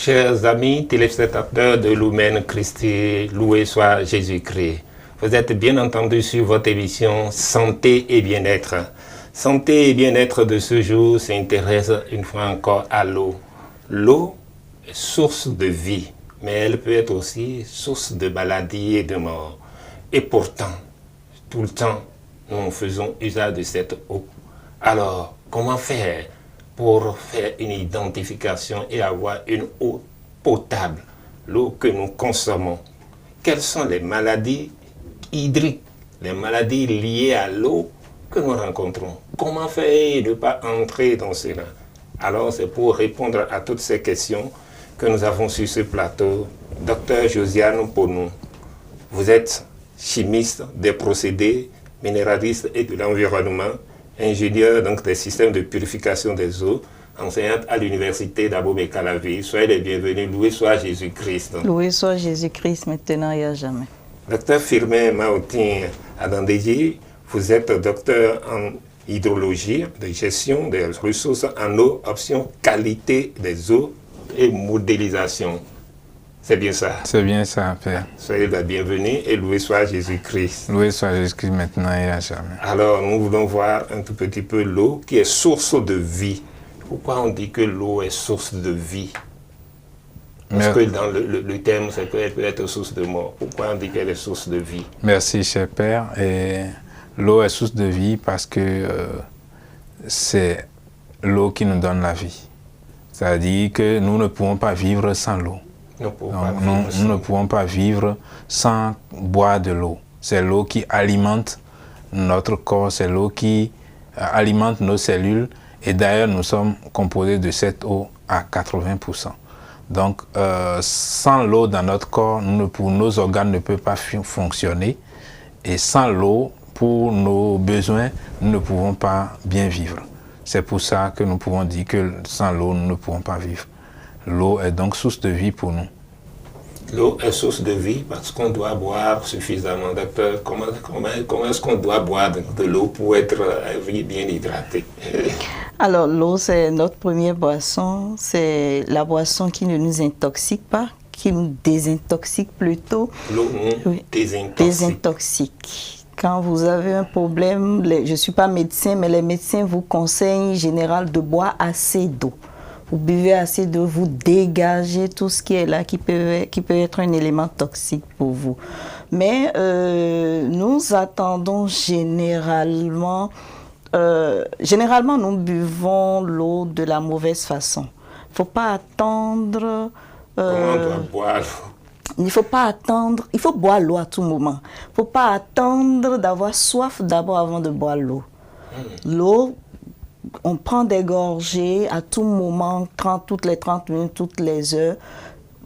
Chers amis téléspectateurs de Lumen Christi, loué soit Jésus-Christ. Vous êtes bien entendu sur votre émission Santé et Bien-être. Santé et Bien-être de ce jour s'intéresse une fois encore à l'eau. L'eau est source de vie, mais elle peut être aussi source de maladie et de mort. Et pourtant, tout le temps, nous faisons usage de cette eau. Alors, comment faire pour faire une identification et avoir une eau potable, l'eau que nous consommons? Quelles sont les maladies hydriques, les maladies liées à l'eau que nous rencontrons? Comment faire et ne pas entrer dans cela? Alors, c'est pour répondre à toutes ces questions que nous avons sur ce plateau. Docteur Josiane Ponou, vous êtes chimiste des procédés, minéraliste et de l'environnement, ingénieur donc des systèmes de purification des eaux, enseignante à l'université d'Abomey-Calavi. Soyez les bienvenus, loué soit Jésus-Christ. Loué soit Jésus-Christ, maintenant et à jamais. Docteur Firmin Maoutin Adandéji, vous êtes docteur en hydrologie, de gestion des ressources en eau, option qualité des eaux et modélisation. C'est bien ça? C'est bien ça, Père. Soyez la bienvenue et loué soit Jésus-Christ. Loué soit Jésus-Christ maintenant et à jamais. Alors, nous voulons voir un tout petit peu l'eau qui est source de vie. Pourquoi on dit que l'eau est source de vie? Parce que dans le terme, c'est qu'elle peut être source de mort. Pourquoi on dit qu'elle est source de vie? Merci, cher Père. Et l'eau est source de vie parce que c'est l'eau qui nous donne la vie. C'est-à-dire que nous ne pouvons pas vivre sans l'eau. Nous ne pouvons pas vivre sans boire de l'eau. C'est l'eau qui alimente notre corps, c'est l'eau qui alimente nos cellules. Et d'ailleurs, nous sommes composés de cette eau à 80%. Donc, sans l'eau dans notre corps, nos organes ne peuvent pas fonctionner. Et sans l'eau, pour nos besoins, nous ne pouvons pas bien vivre. C'est pour ça que nous pouvons dire que sans l'eau, nous ne pouvons pas vivre. L'eau est donc source de vie pour nous. L'eau est source de vie parce qu'on doit boire suffisamment. Docteur, comment est-ce qu'on doit boire de l'eau pour être bien hydraté? Alors, l'eau, c'est notre première boisson. C'est la boisson qui ne nous intoxique pas, qui nous désintoxique plutôt. L'eau nous désintoxique. Quand vous avez un problème, je ne suis pas médecin, mais les médecins vous conseillent en général de boire assez d'eau. Vous buvez assez d'eau, vous dégagez tout ce qui est là, qui peut être un élément toxique pour vous. Mais nous attendons généralement, nous buvons l'eau de la mauvaise façon. Il ne faut pas attendre... Comment on doit boire? Il ne faut pas attendre, il faut boire l'eau à tout moment. Il ne faut pas attendre d'avoir soif d'abord avant de boire l'eau. L'eau, on prend des gorgées à tout moment, toutes les 30 minutes, toutes les heures.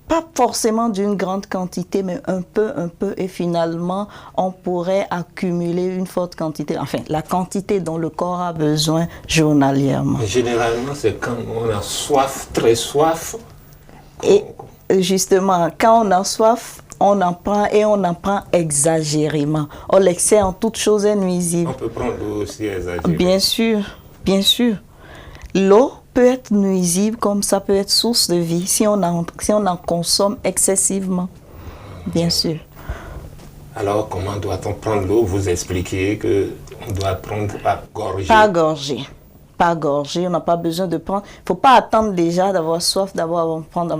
Pas forcément d'une grande quantité, mais un peu, et finalement, on pourrait accumuler une forte quantité, enfin, la quantité dont le corps a besoin journalièrement. Mais généralement, c'est quand on a soif, très soif. Et justement, quand on a soif, on en prend et on en prend exagérément. Or, l'excès en toute chose est nuisible. On peut prendre l'eau aussi exagérément. Bien sûr, bien sûr. L'eau peut être nuisible comme ça peut être source de vie si on en consomme excessivement. Bien sûr. Alors, comment doit-on prendre l'eau? Vous expliquez qu'on doit prendre par gorgée. Par gorgée. Par gorgée, on n'a pas besoin de prendre. Il ne faut pas attendre déjà d'avoir soif avant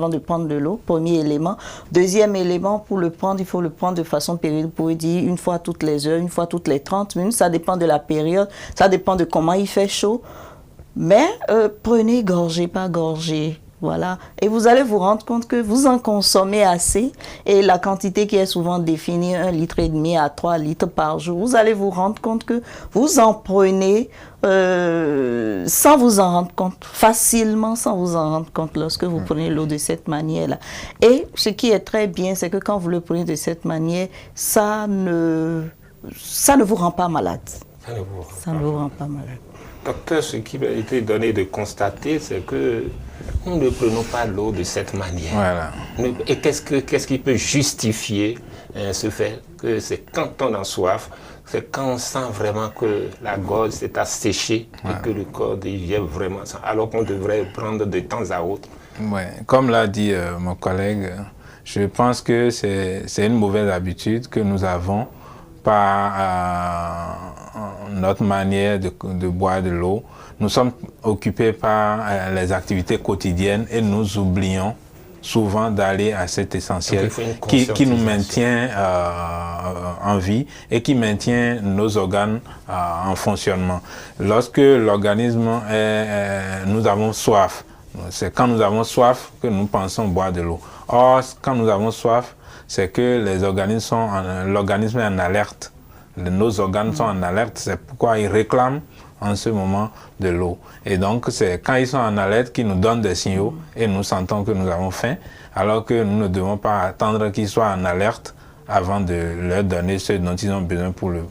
de prendre de l'eau, premier élément. Deuxième élément, pour le prendre, il faut le prendre de façon périodique. Vous pouvez dire une fois toutes les heures, une fois toutes les 30 minutes. Ça dépend de la période, ça dépend de comment il fait chaud. Mais prenez gorgée par gorgée. Voilà. Et vous allez vous rendre compte que vous en consommez assez. Et la quantité qui est souvent définie, 1,5 litre à 3 litres par jour, vous allez vous rendre compte que vous en prenez sans vous en rendre compte, facilement sans vous en rendre compte lorsque vous prenez l'eau de cette manière-là. Et ce qui est très bien, c'est que quand vous le prenez de cette manière, ça ne vous rend pas malade. Ça ne vous rend pas malade. Docteur, ce qui m'a été donné de constater, c'est que nous ne prenons pas l'eau de cette manière. Voilà. Et qu'est-ce qui peut justifier ce fait que c'est quand on a soif, c'est quand on sent vraiment que la gorge s'est asséchée et que le corps devient vraiment... Alors qu'on devrait prendre de temps à autre Ouais, comme l'a dit mon collègue, je pense que c'est une mauvaise habitude que nous avons par notre manière de boire de l'eau. Nous sommes occupés par les activités quotidiennes et nous oublions souvent d'aller à cet essentiel qui nous maintient en vie et qui maintient nos organes en fonctionnement. Lorsque l'organisme nous avons soif, c'est quand nous avons soif que nous pensons boire de l'eau. Or, quand nous avons soif, c'est que l'organisme est en alerte. Nos organes sont en alerte, c'est pourquoi ils réclament en ce moment de l'eau. Et donc, c'est quand ils sont en alerte qu'ils nous donnent des signaux et nous sentons que nous avons faim, alors que nous ne devons pas attendre qu'ils soient en alerte avant de leur donner ce dont ils ont besoin pour le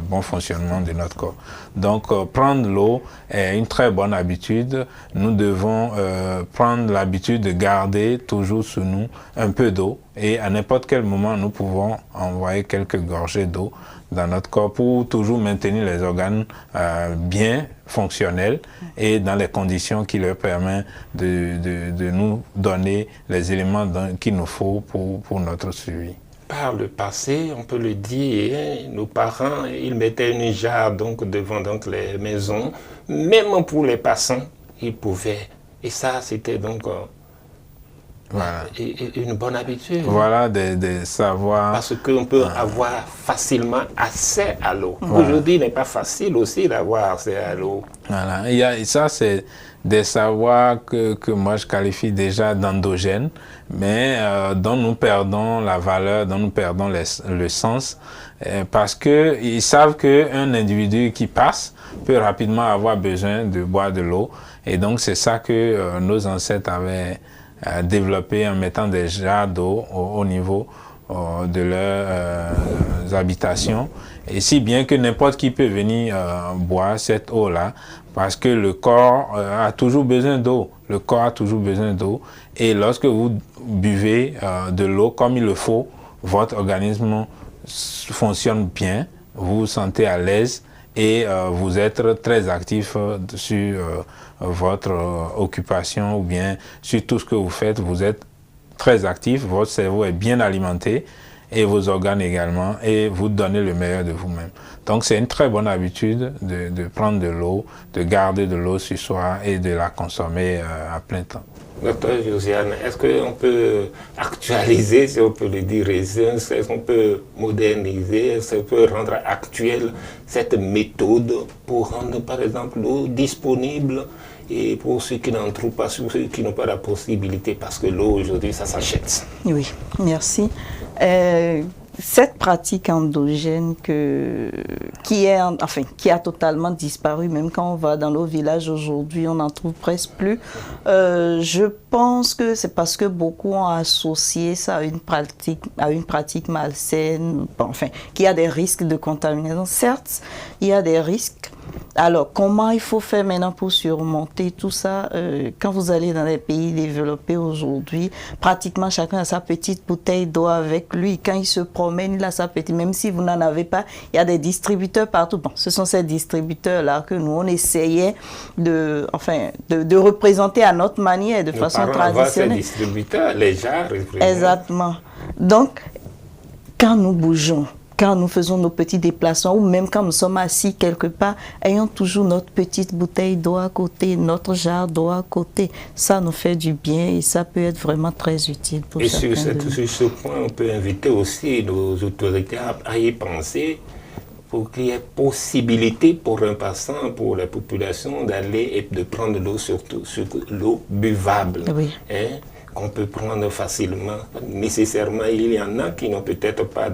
bon fonctionnement de notre corps. Donc, prendre l'eau est une très bonne habitude. Nous devons prendre l'habitude de garder toujours sous nous un peu d'eau et à n'importe quel moment, nous pouvons envoyer quelques gorgées d'eau dans notre corps pour toujours maintenir les organes bien fonctionnels et dans les conditions qui leur permettent de nous donner les éléments qu'il nous faut pour notre suivi. Par le passé, on peut le dire, nos parents, ils mettaient une jarre devant les maisons. Même pour les passants, ils pouvaient. Et ça, c'était voilà. Une bonne habitude. Voilà, de savoir... Parce qu'on peut avoir facilement accès à l'eau. Voilà. Aujourd'hui, il n'est pas facile aussi d'avoir accès à l'eau. Voilà, et ça, c'est des savoirs que moi je qualifie déjà d'endogènes, mais dont nous perdons la valeur, dont nous perdons le sens, parce qu'ils savent qu'un individu qui passe peut rapidement avoir besoin de boire de l'eau. Et donc c'est ça que nos ancêtres avaient développé en mettant des jarres d'eau au niveau de leurs habitations. Et si bien que n'importe qui peut venir boire cette eau-là, parce que le corps a toujours besoin d'eau. Le corps a toujours besoin d'eau. Et lorsque vous buvez de l'eau comme il le faut, votre organisme fonctionne bien, vous vous sentez à l'aise et vous êtes très actif sur votre occupation ou bien sur tout ce que vous faites. Vous êtes très actif, votre cerveau est bien alimenté et vos organes également, et vous donnez le meilleur de vous-même. Donc c'est une très bonne habitude de prendre de l'eau, de garder de l'eau sur soi et de la consommer à plein temps. Docteur Josiane, est-ce qu'on peut actualiser, si on peut le dire, est-ce qu'on peut moderniser, est-ce qu'on peut rendre actuelle cette méthode pour rendre par exemple l'eau disponible et pour ceux qui n'en trouvent pas, ceux qui n'ont pas la possibilité, parce que l'eau aujourd'hui ça s'achète. Oui, merci. Cette pratique endogène qui a totalement disparu, même quand on va dans nos villages aujourd'hui, on n'en trouve presque plus. Je pense que c'est parce que beaucoup ont associé ça à une pratique malsaine, qui a des risques de contamination. Certes, il y a des risques. Alors, comment il faut faire maintenant pour surmonter tout ça? Quand vous allez dans les pays développés aujourd'hui, pratiquement chacun a sa petite bouteille d'eau avec lui. Quand il se promène, il a sa petite... Même si vous n'en avez pas, il y a des distributeurs partout. Bon, ce sont ces distributeurs-là que nous, on essayait de représenter à notre manière, de façon traditionnelle. Ces distributeurs, les jarres. Exactement. Donc, quand nous bougeons, quand nous faisons nos petits déplacements ou même quand nous sommes assis quelque part, ayons toujours notre petite bouteille d'eau à côté, notre jarre d'eau à côté. Ça nous fait du bien et ça peut être vraiment très utile pour chacun. Et sur ce point, on peut inviter aussi nos autorités à y penser pour qu'il y ait possibilité pour un passant, pour la population, d'aller et de prendre l'eau, surtout l'eau buvable. Oui. Qu'on peut prendre facilement. Nécessairement, il y en a qui n'ont peut-être pas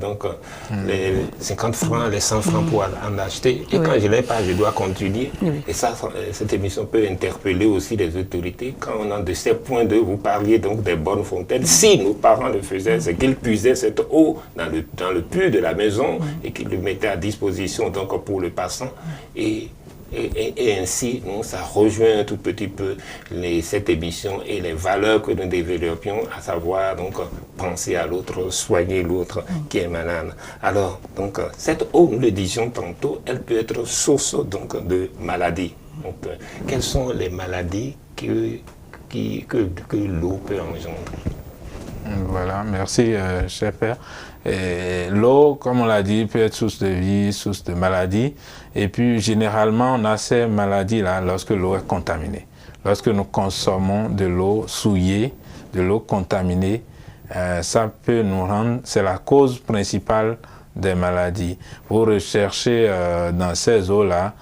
les 50 francs, les 100 francs pour en acheter. Et quand je ne l'ai pas, je dois continuer. Et ça, cette émission peut interpeller aussi les autorités. Quand on a de ces points de vous parliez des bonnes fontaines, si nos parents le faisaient, c'est qu'ils puisaient cette eau dans le puits de la maison et qu'ils le mettaient à disposition pour le passant. Et ainsi, ça rejoint un tout petit peu cette émission et les valeurs que nous développions, à savoir penser à l'autre, soigner l'autre qui est malade. Alors, cette eau, nous le disions tantôt, elle peut être source de maladies. Quelles sont les maladies qui que l'eau peut engendrer. Voilà, merci, cher père. L'eau, comme on l'a dit, peut être source de vie, source de maladie. Et puis, généralement, on a ces maladies-là lorsque l'eau est contaminée. Lorsque nous consommons de l'eau souillée, de l'eau contaminée, ça peut nous rendre, c'est la cause principale des maladies. Vous recherchez dans ces eaux-là,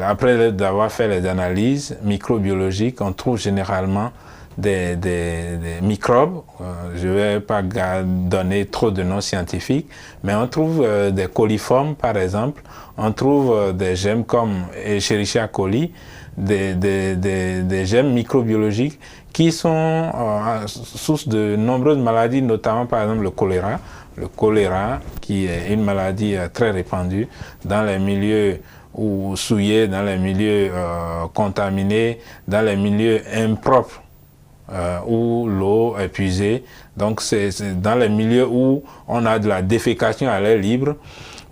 après d'avoir fait les analyses microbiologiques, on trouve généralement des microbes. Je ne vais pas donner trop de noms scientifiques, mais on trouve des coliformes, par exemple. On trouve des gemmes comme Escherichia coli, des gemmes microbiologiques qui sont source de nombreuses maladies, notamment par exemple le choléra. Le choléra, qui est une maladie très répandue dans les milieux souillés, dans les milieux contaminés, dans les milieux impropres, où l'eau est puisée. Donc c'est dans les milieux où on a de la défécation à l'air libre.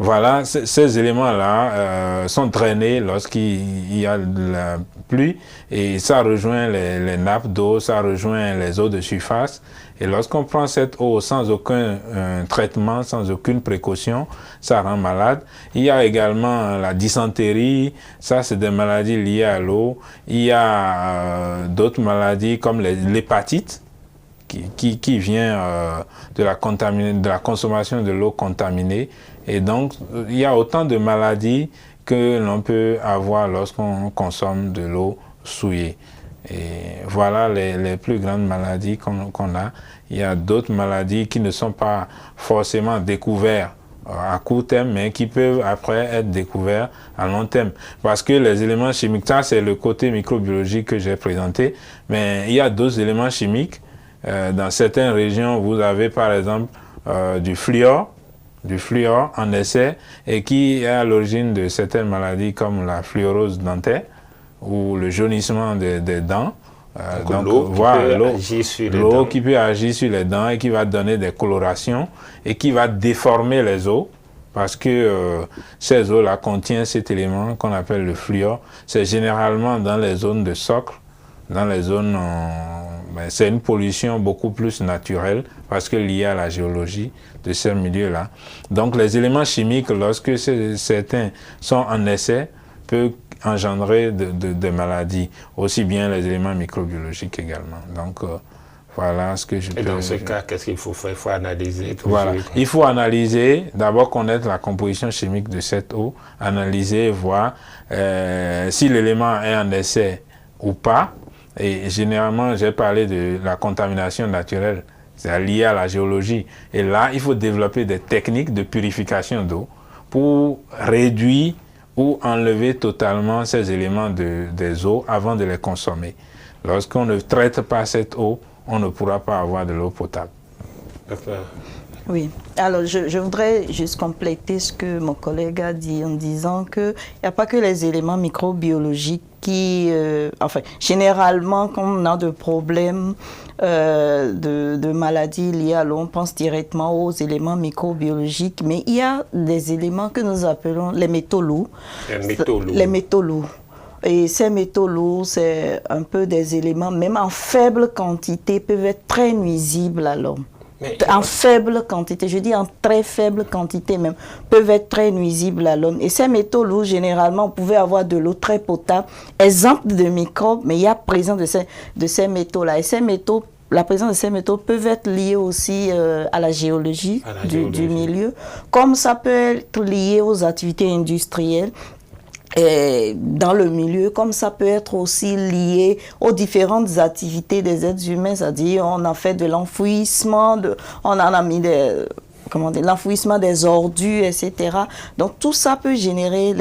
Voilà, ces éléments-là sont drainés lorsqu'il y a de la pluie et ça rejoint les nappes d'eau, ça rejoint les eaux de surface. Et lorsqu'on prend cette eau sans aucun traitement, sans aucune précaution, ça rend malade. Il y a également la dysenterie, ça c'est des maladies liées à l'eau. Il y a d'autres maladies comme l'hépatite qui vient de la consommation de l'eau contaminée. Et donc, il y a autant de maladies que l'on peut avoir lorsqu'on consomme de l'eau souillée. Et voilà les plus grandes maladies qu'on a. Il y a d'autres maladies qui ne sont pas forcément découvertes à court terme, mais qui peuvent après être découvertes à long terme. Parce que les éléments chimiques, ça c'est le côté microbiologique que j'ai présenté, mais il y a d'autres éléments chimiques. Dans certaines régions, vous avez par exemple du fluor en essai et qui est à l'origine de certaines maladies comme la fluorose dentaire ou le jaunissement des dents. Donc l'eau qui peut agir sur les dents et qui va donner des colorations et qui va déformer les os parce que ces eaux-là contiennent cet élément qu'on appelle le fluor. C'est généralement dans les zones de socle, dans les zones... c'est une pollution beaucoup plus naturelle parce que liée à la géologie de ces milieux-là. Donc les éléments chimiques, lorsque certains sont en essai, peuvent engendrer de maladies, aussi bien les éléments microbiologiques également. Donc voilà ce que je peux... Et dans ce cas, qu'est-ce qu'il faut faire? Il faut analyser tout voilà. ça. Il faut analyser, d'abord connaître la composition chimique de cette eau, analyser, voir si l'élément est en essai ou pas. Et généralement, j'ai parlé de la contamination naturelle, c'est lié à la géologie. Et là, il faut développer des techniques de purification d'eau pour réduire ou enlever totalement ces éléments des eaux avant de les consommer. Lorsqu'on ne traite pas cette eau, on ne pourra pas avoir de l'eau potable. Oui, alors je voudrais juste compléter ce que mon collègue a dit en disant qu'il n'y a pas que les éléments microbiologiques qui, généralement, quand on a de problèmes de maladies liées à l'eau, on pense directement aux éléments microbiologiques, mais il y a des éléments que nous appelons les métaux lourds. Les métaux lourds. Et ces métaux lourds, c'est un peu des éléments, même en faible quantité, peuvent être très nuisibles à l'homme. En faible quantité, je dis en très faible quantité même, peuvent être très nuisibles à l'homme. Et ces métaux lourds, généralement, on pouvait avoir de l'eau très potable, exempte de microbes, mais il y a présence de ces métaux-là. Et ces métaux, la présence de ces métaux peuvent être liés aussi à la géologie, du milieu, comme ça peut être lié aux activités industrielles. Et dans le milieu, comme ça peut être aussi lié aux différentes activités des êtres humains, c'est-à-dire on a fait de l'enfouissement, on en a mis l'enfouissement des ordures, etc. Donc tout ça peut générer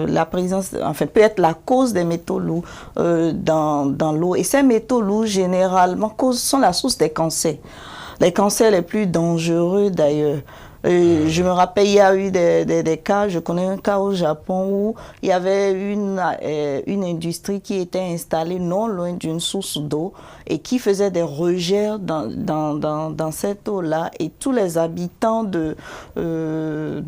la présence, peut être la cause des métaux lourds dans l'eau. Et ces métaux lourds, généralement, sont la source des cancers. Les cancers les plus dangereux d'ailleurs. Je me rappelle, il y a eu des cas, je connais un cas au Japon où il y avait une industrie qui était installée non loin d'une source d'eau et qui faisait des rejets dans cette eau-là, et tous les habitants de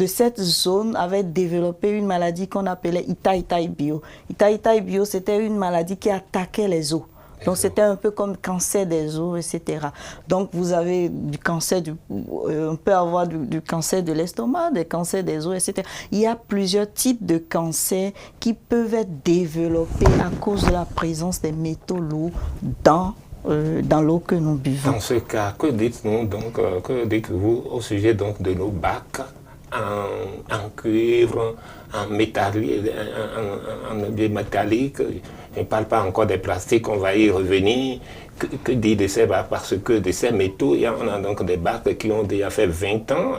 cette zone avaient développé une maladie qu'on appelait Ita-Ita-Bio. Ita-Ita-Bio, c'était une maladie qui attaquait les eaux. Donc c'était un peu comme cancer des os, etc. Donc vous avez du cancer, on peut avoir du cancer de l'estomac, des cancers des os, etc. Il y a plusieurs types de cancers qui peuvent être développés à cause de la présence des métaux lourds dans l'eau que nous buvons. Dans ce cas, que dites-nous donc, que dites-vous au sujet donc de nos bacs en cuivre, en métallique, en objet métallique? Je ne parle pas encore des plastiques, on va y revenir. Que dire de ces bacs? Parce que de ces métaux, on a donc des bacs qui ont déjà fait 20 ans,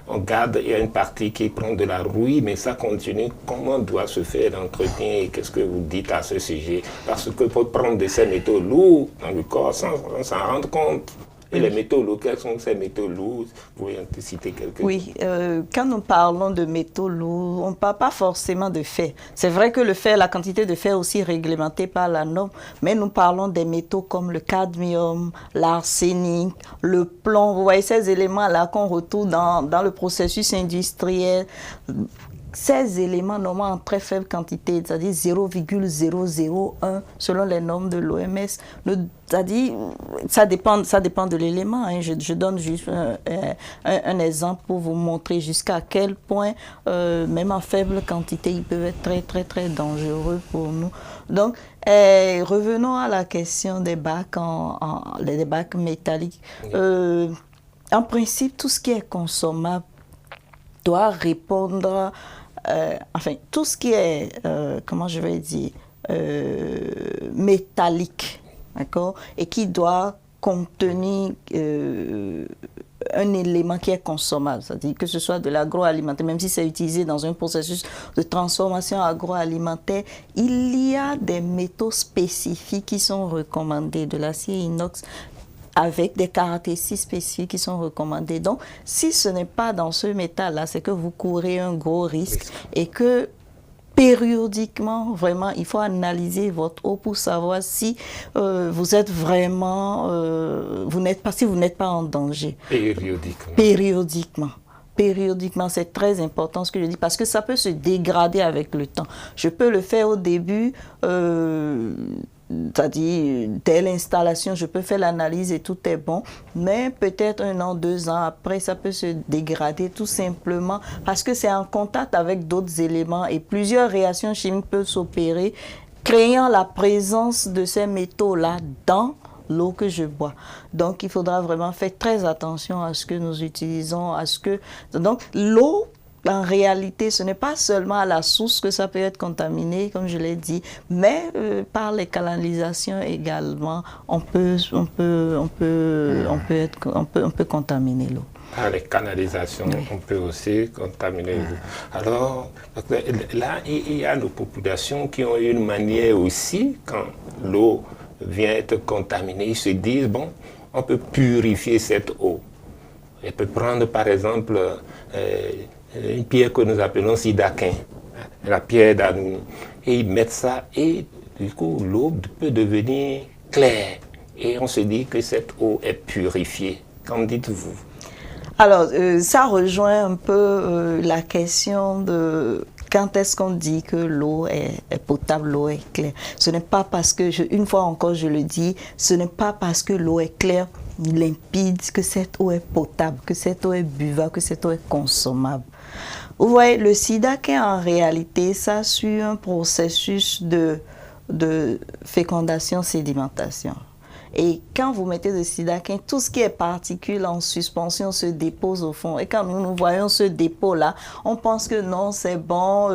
on garde, il y a une partie qui prend de la rouille, mais ça continue. Comment doit se faire l'entretien et qu'est-ce que vous dites à ce sujet? Parce que pour prendre de ces métaux lourds dans le corps sans s'en rendre compte. Et les métaux lourds, quels sont ces métaux lourds? Vous pouvez en citer quelques-uns? Oui, quand nous parlons de métaux lourds, on ne parle pas forcément de fer. C'est vrai que le fer, la quantité de fer aussi est réglementée par la norme, mais nous parlons des métaux comme le cadmium, l'arsenic, le plomb. Vous voyez ces éléments-là qu'on retrouve dans le processus industriel. Ces éléments, normalement en très faible quantité, c'est-à-dire 0,001 selon les normes de l'OMS, c'est-à-dire ça dépend de l'élément. Hein. Je donne juste un exemple pour vous montrer jusqu'à quel point, même en faible quantité, ils peuvent être très, très, très dangereux pour nous. Donc, revenons à la question des bacs, les bacs métalliques. En principe, tout ce qui est consommable doit répondre, tout ce qui est, comment je vais dire, métallique, d'accord, et qui doit contenir un élément qui est consommable, c'est-à-dire que ce soit de l'agroalimentaire, même si c'est utilisé dans un processus de transformation agroalimentaire, il y a des métaux spécifiques qui sont recommandés, de l'acier inox, avec des caractéristiques spécifiques qui sont recommandées. Donc, si ce n'est pas dans ce métal-là, c'est que vous courez un gros risque et que périodiquement, vraiment, il faut analyser votre eau pour savoir si vous êtes vraiment, si vous n'êtes pas en danger. Périodiquement. Périodiquement, c'est très important ce que je dis parce que ça peut se dégrader avec le temps. Je peux le faire au début, c'est-à-dire, dès l'installation, je peux faire l'analyse et tout est bon, mais peut-être 1 an, 2 ans après, ça peut se dégrader tout simplement parce que c'est en contact avec d'autres éléments et plusieurs réactions chimiques peuvent s'opérer, créant la présence de ces métaux-là dans l'eau que je bois. Donc, il faudra vraiment faire très attention à ce que nous utilisons, Donc, l'eau, en réalité, ce n'est pas seulement à la source que ça peut être contaminé, comme je l'ai dit, mais par les canalisations également, on peut contaminer l'eau. Par les canalisations, on peut aussi contaminer l'eau. Alors, là, il y a nos populations qui ont une manière aussi, quand l'eau vient être contaminée, ils se disent, bon, on peut purifier cette eau. On peut prendre, par exemple, une pierre que nous appelons sidaquin, la pierre d'Anouni, et ils mettent ça, et du coup, l'eau peut devenir claire. Et on se dit que cette eau est purifiée. Qu'en dites-vous? Alors, ça rejoint un peu la question de quand est-ce qu'on dit que l'eau est potable, l'eau est claire. Ce n'est pas parce que, une fois encore je le dis, ce n'est pas parce que l'eau est claire, limpide, que cette eau est potable, que cette eau est buvable, que cette eau est consommable. Vous voyez, le sidaquin, en réalité, ça suit un processus de fécondation-sédimentation. Et quand vous mettez le sidaquin, tout ce qui est particules en suspension se dépose au fond. Et quand nous voyons ce dépôt-là, on pense que non, c'est bon,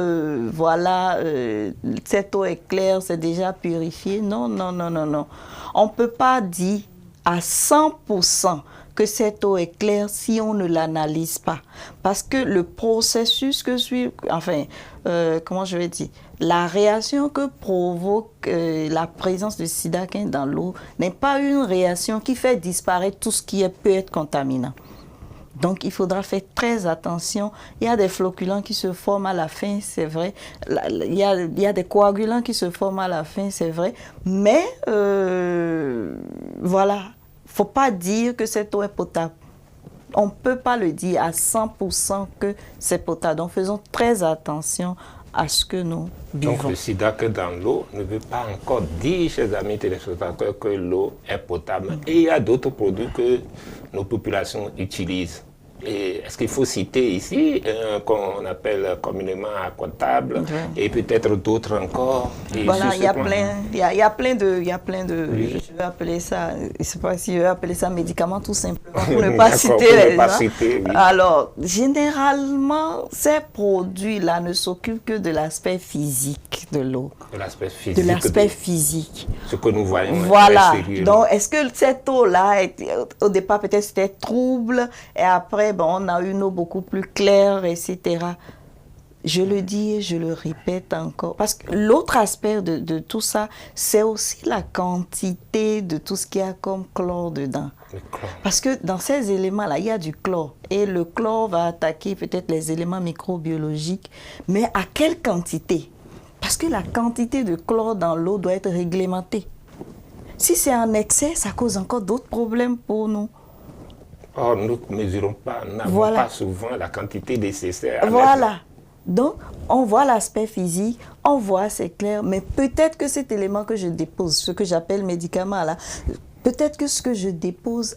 cette eau est claire, c'est déjà purifié. Non, non, non, non, non. On ne peut pas dire à 100% que cette eau est claire si on ne l'analyse pas. Parce que le processus que suit, la réaction que provoque la présence de sidaquin dans l'eau n'est pas une réaction qui fait disparaître tout ce qui peut être contaminant. Donc, il faudra faire très attention. Il y a des flocculants qui se forment à la fin, c'est vrai. Il y a des coagulants qui se forment à la fin, c'est vrai. Mais, voilà. Il ne faut pas dire que cette eau est potable. On ne peut pas le dire à 100% que c'est potable. Donc, faisons très attention à ce que nous buvons. Donc le sida que dans l'eau ne veut pas encore dire, chers amis téléspectateurs, que l'eau est potable. Et il y a d'autres produits que nos populations utilisent. Et est-ce qu'il faut citer ici qu'on appelle communément aquatable et peut-être d'autres encore? Et voilà, il y a plein de, oui. Je vais appeler ça, je ne sais pas si je vais appeler ça médicaments tout simplement pour ne pas citer les gens. Oui. Alors, généralement, ces produits-là ne s'occupent que de l'aspect physique de l'eau. De l'aspect physique. De l'aspect physique. Ce que nous voyons. Voilà. Donc, est-ce que cette eau-là, au départ, peut-être c'était trouble et après, bon, on a une eau beaucoup plus claire, etc. Je le dis et je le répète encore. Parce que l'autre aspect de tout ça, c'est aussi la quantité de tout ce qu'il y a comme chlore dedans. Parce que dans ces éléments-là, il y a du chlore. Et le chlore va attaquer peut-être les éléments microbiologiques. Mais à quelle quantité? Parce que la quantité de chlore dans l'eau doit être réglementée. Si c'est en excès, ça cause encore d'autres problèmes pour nous. Or, nous ne mesurons pas, n'avons pas souvent la quantité nécessaire. Voilà. Donc, on voit l'aspect physique, on voit, c'est clair, mais peut-être que cet élément que je dépose, ce que j'appelle médicament là, peut-être que ce que je dépose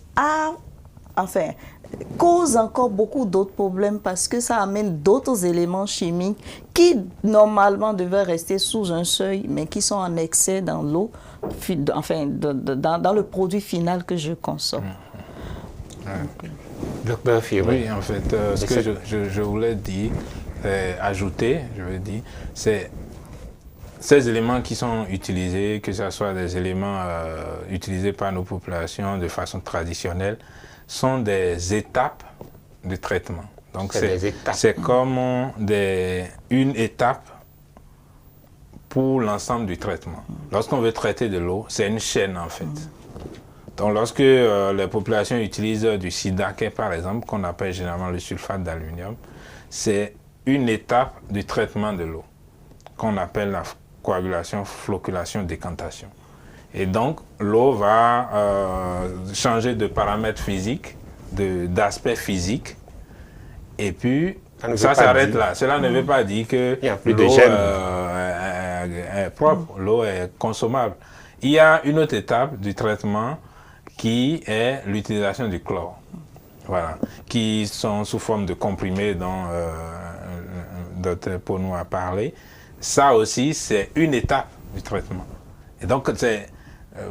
cause encore beaucoup d'autres problèmes parce que ça amène d'autres éléments chimiques qui, normalement, devaient rester sous un seuil, mais qui sont en excès dans l'eau, dans le produit final que je consomme. Docteur Fioré. Oui, en fait, ce que je voulais dire, ajouter, c'est ces éléments qui sont utilisés, que ce soit des éléments utilisés par nos populations de façon traditionnelle, sont des étapes de traitement. Donc c'est comme une étape pour l'ensemble du traitement. Lorsqu'on veut traiter de l'eau, c'est une chaîne en fait. Donc, lorsque les populations utilisent du sidaké, par exemple, qu'on appelle généralement le sulfate d'aluminium, c'est une étape du traitement de l'eau, qu'on appelle la coagulation, flocculation, décantation. Et donc, l'eau va changer de paramètres physiques, d'aspect physique, et puis ça s'arrête là. Cela ne veut pas dire que l'eau est propre, l'eau est consommable. Il y a une autre étape du traitement qui est l'utilisation du chlore, voilà, qui sont sous forme de comprimés dont Dr. Ponou a parlé. Ça aussi, c'est une étape du traitement. Et donc,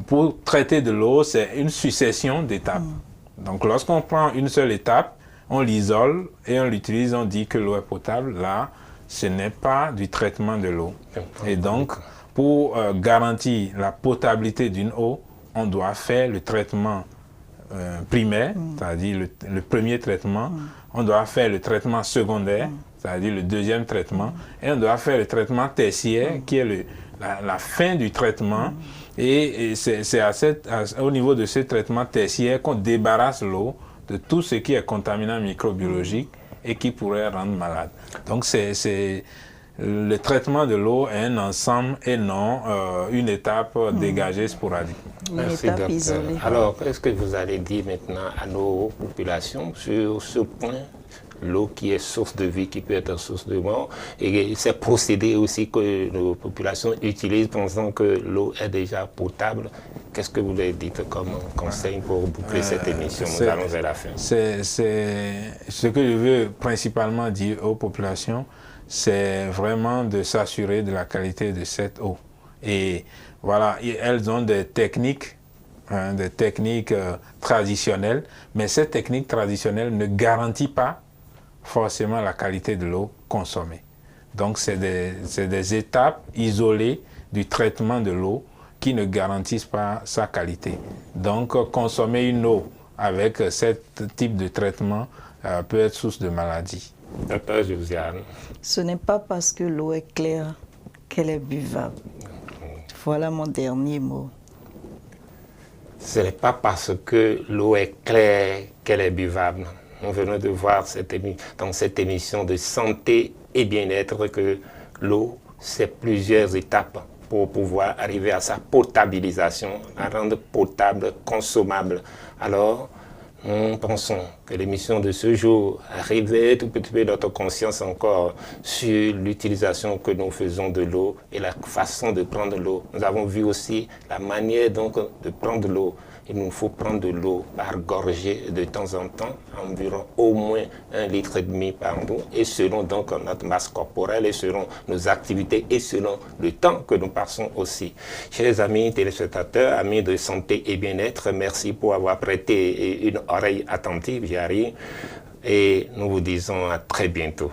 pour traiter de l'eau, c'est une succession d'étapes. Donc, lorsqu'on prend une seule étape, on l'isole et on l'utilise, on dit que l'eau est potable. Là, ce n'est pas du traitement de l'eau. Et donc, pour garantir la potabilité d'une eau, on doit faire le traitement primaire, c'est-à-dire le premier traitement. On doit faire le traitement secondaire, c'est-à-dire le deuxième traitement. Et on doit faire le traitement tertiaire, qui est la fin du traitement. Et c'est au niveau de ce traitement tertiaire qu'on débarrasse l'eau de tout ce qui est contaminant microbiologique et qui pourrait rendre malade. Donc le traitement de l'eau est un ensemble et non une étape dégagée sporadiquement. Merci, docteur. Alors, qu'est-ce que vous allez dire maintenant à nos populations sur ce point, l'eau qui est source de vie, qui peut être source de mort, et ces procédés aussi que nos populations utilisent pensant que l'eau est déjà potable? Qu'est-ce que vous leur dites comme conseil pour boucler cette émission? Nous allons vers la fin. C'est ce que je veux principalement dire aux populations, c'est vraiment de s'assurer de la qualité de cette eau. Et voilà, elles ont des techniques, traditionnelles, mais cette technique traditionnelle ne garantit pas forcément la qualité de l'eau consommée. Donc c'est des étapes isolées du traitement de l'eau qui ne garantissent pas sa qualité. Donc consommer une eau avec ce type de traitement peut être source de maladie. Docteur Josiane. Ce n'est pas parce que l'eau est claire qu'elle est buvable. Voilà mon dernier mot. Ce n'est pas parce que l'eau est claire qu'elle est buvable. Nous venons de voir dans cette émission de santé et bien-être que l'eau, c'est plusieurs étapes pour pouvoir arriver à sa potabilisation, à rendre potable, consommable. Alors, Nous pensons que l'émission de ce jour a réveillé tout petit peu notre conscience encore sur l'utilisation que nous faisons de l'eau et la façon de prendre l'eau. Nous avons vu aussi la manière donc de prendre l'eau. Il nous faut prendre de l'eau par gorgée de temps en temps, environ au moins 1,5 litre par jour, et selon donc notre masse corporelle, et selon nos activités, et selon le temps que nous passons aussi. Chers amis téléspectateurs, amis de santé et bien-être, merci pour avoir prêté une oreille attentive, j'y arrive, et nous vous disons à très bientôt.